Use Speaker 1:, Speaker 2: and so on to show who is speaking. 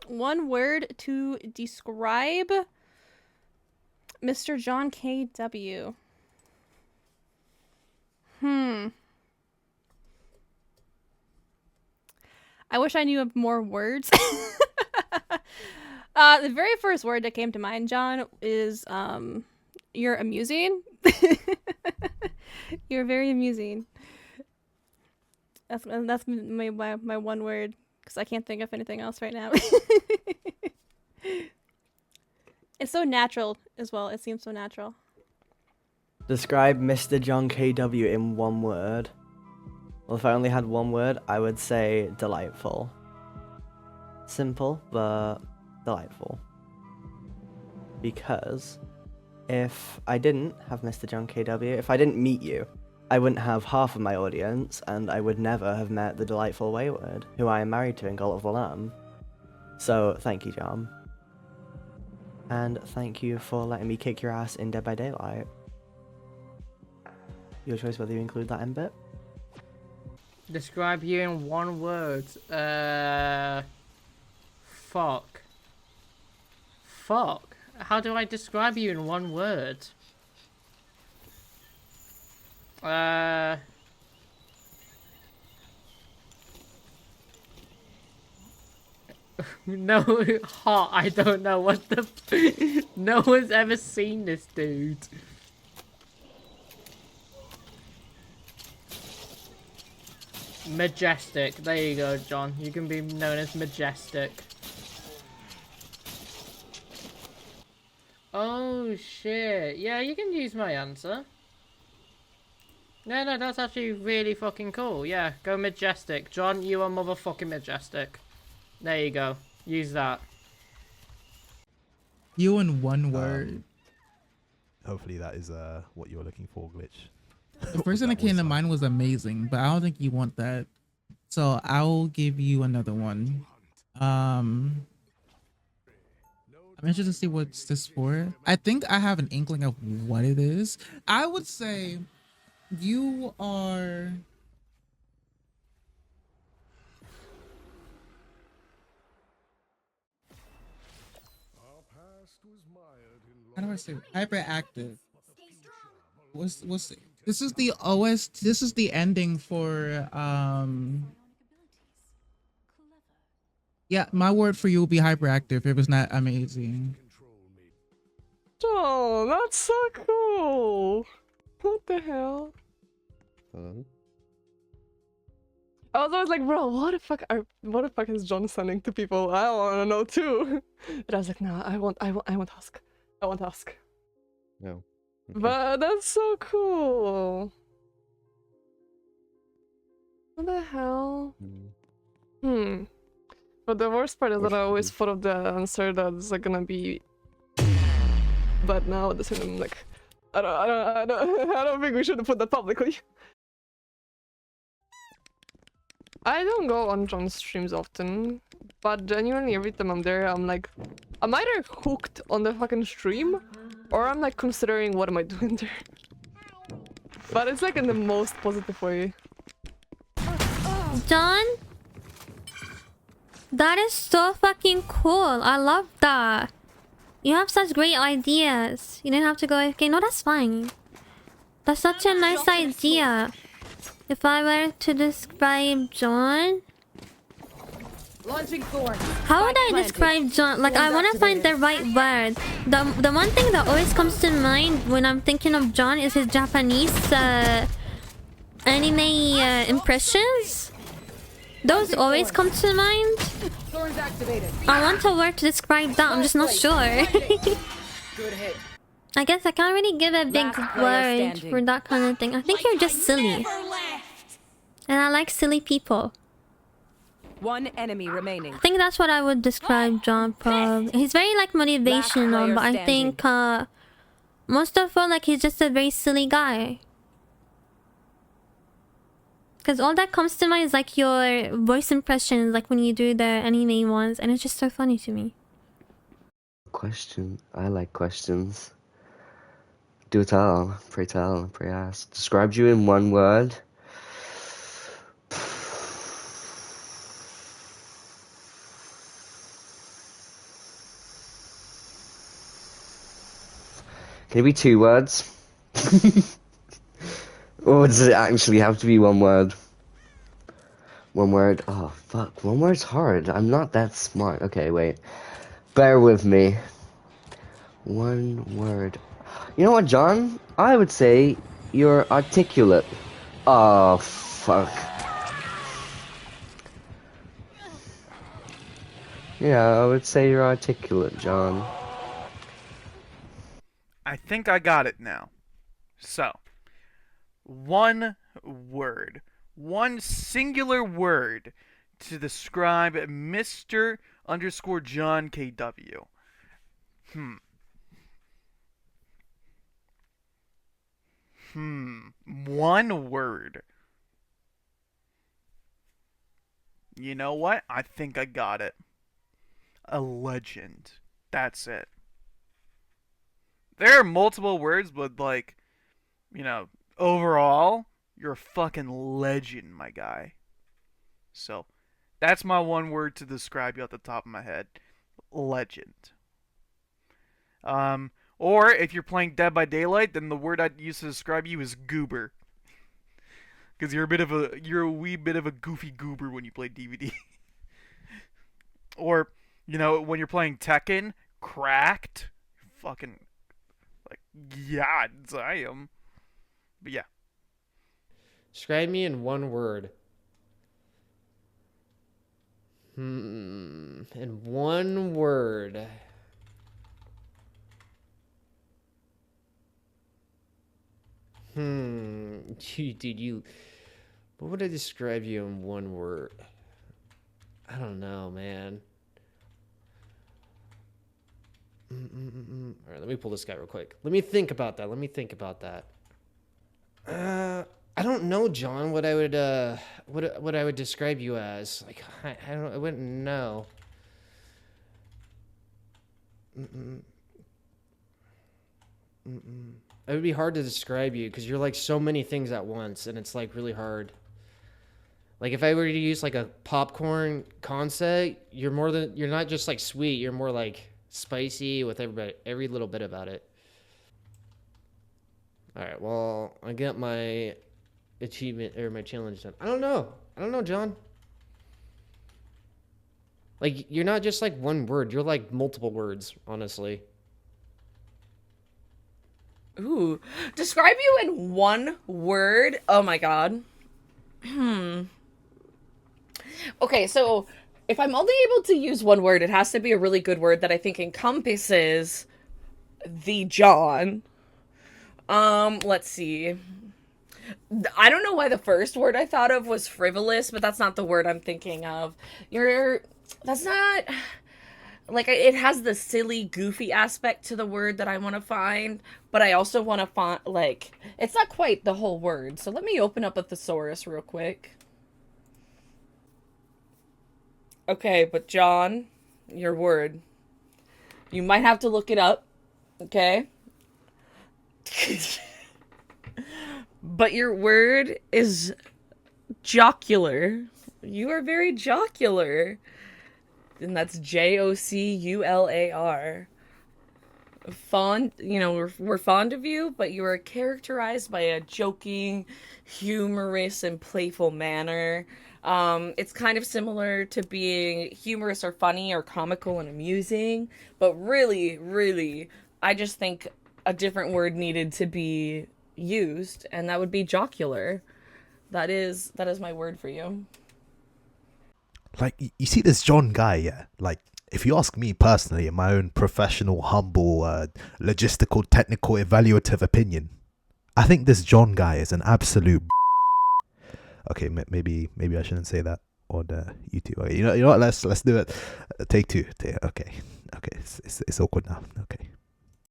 Speaker 1: One word to describe Mr. John K.W. I wish I knew of more words. The very first word that came to mind, John, is you're amusing. You're very amusing. That's my one word because I can't think of anything else right now. It's so natural as well. It seems so natural.
Speaker 2: Describe Mr. John KW in one word. Well, if I only had one word, I would say delightful. Simple, but delightful. Because if I didn't have Mr. John KW, if I didn't meet you, I wouldn't have half of my audience, and I would never have met the delightful wayward, who I am married to in Galt of the Lamb. So, thank you, John. And thank you for letting me kick your ass in Dead by Daylight. Your choice whether you include that in bit.
Speaker 3: Describe you in one word. Fuck. Fuck. How do I describe you in one word? No, hot. I don't know what the. No one's ever seen this dude. Majestic. There you go, John. You can be known as Majestic. Oh shit. Yeah, you can use my answer. No, that's actually really fucking cool. Yeah, go Majestic. John, you are motherfucking Majestic. There you go. Use that.
Speaker 4: You in one word.
Speaker 5: Hopefully that is what you're looking for, Glitch.
Speaker 4: The first thing that came to mind was amazing, but I don't think you want that. So I'll give you another one. I'm interested to see what's this for. I think I have an inkling of what it is. I would say you are... How do I say it? Hyperactive. What's this is the OST, this is the ending for yeah, my word for you will be hyperactive. It was not amazing.
Speaker 6: Oh, that's so cool. What the hell? I was always like, bro, what the fuck is John sending to people? I want to know too. But I was like, nah, I won't ask. I won't ask.
Speaker 5: No. Okay.
Speaker 6: But that's so cool. What the hell? But the worst part is that I always thought of the answer that's like gonna be. But now at the same time, I'm like, I don't think we should have put that publicly. I don't go on John's streams often, but genuinely every time I'm there, I'm like, I'm either hooked on the fucking stream, or I'm like considering what am I doing there. But it's like in the most positive way.
Speaker 7: John? That is so fucking cool. I love that. You have such great ideas. You didn't have to go AFK. No, that's fine. That's such a nice idea. If I were to describe John... How would I describe John? Like, I want to find the right word. The one thing that always comes to mind when I'm thinking of John is his Japanese anime impressions. Those always come to mind. I want a word to describe that. I'm just not sure. I guess I can't really give a big word for that kind of thing. I think you're just silly. And I like silly people.
Speaker 8: One enemy remaining.
Speaker 7: I think that's what I would describe John from. He's very like motivational, but I think most of all like he's just a very silly guy. Because all that comes to mind is like your voice impressions, like when you do the anime ones, and it's just so funny to me.
Speaker 9: Question. I like questions. Do tell, pray ask. Described you in one word. Can it be 2 words? Or does it actually have to be 1 word? 1 word? Oh, fuck. 1 word's hard. I'm not that smart. Okay, wait. Bear with me. 1 word. You know what, John? I would say you're articulate. Oh, fuck. Yeah, I would say you're articulate, John.
Speaker 10: I think I got it now. So, 1 word. 1 singular word to describe Mr. underscore John KW. 1 word. You know what? I think I got it. A legend. That's it. There are multiple words, but like, overall, you're a fucking legend, my guy. So, that's my 1 word to describe you at the top of my head. Legend. Or if you're playing Dead by Daylight, then the word I'd use to describe you is goober. Because you're a wee bit of a goofy goober when you play DVD. Or, when you're playing Tekken, cracked. Fucking, like, yeah, I am. But yeah.
Speaker 3: Describe me in 1 word. In 1 word. Dude, what would I describe you in 1 word? I don't know, man. All right, let me pull this guy real quick. Let me think about that. I don't know, John. What I would describe you as? Like, I wouldn't know. It would be hard to describe you because you're like so many things at once, and it's like really hard. Like if I were to use like a popcorn concept, you're not just like sweet. You're more like spicy with every little bit about it. All right, well, I got my achievement or my challenge done. I don't know, John. Like you're not just like 1 word. You're like multiple words, honestly.
Speaker 11: Ooh, describe you in 1 word. Oh my god. Okay, so if I'm only able to use 1 word, it has to be a really good word that I think encompasses the John. Let's see. I don't know why the first word I thought of was frivolous, but that's not the word I'm thinking of. That's not... Like, it has the silly, goofy aspect to the word that I want to find, but I also want to find, like, it's not quite the whole word. So let me open up a thesaurus real quick. Okay, but John, your word. You might have to look it up, okay? But your word is jocular. You are very jocular. And that's Jocular. Fond, we're fond of you, but you are characterized by a joking, humorous, and playful manner. It's kind of similar to being humorous or funny or comical and amusing, but really, really, I just think a different word needed to be used, and that would be jocular. That is my word for you.
Speaker 5: Like, you see this John guy, yeah? Like, if you ask me personally, in my own professional, humble, logistical, technical, evaluative opinion, I think this John guy is an absolute Okay, maybe I shouldn't say that on YouTube. Okay, you know what? Let's do it. Take 2. Okay, it's awkward now. Okay.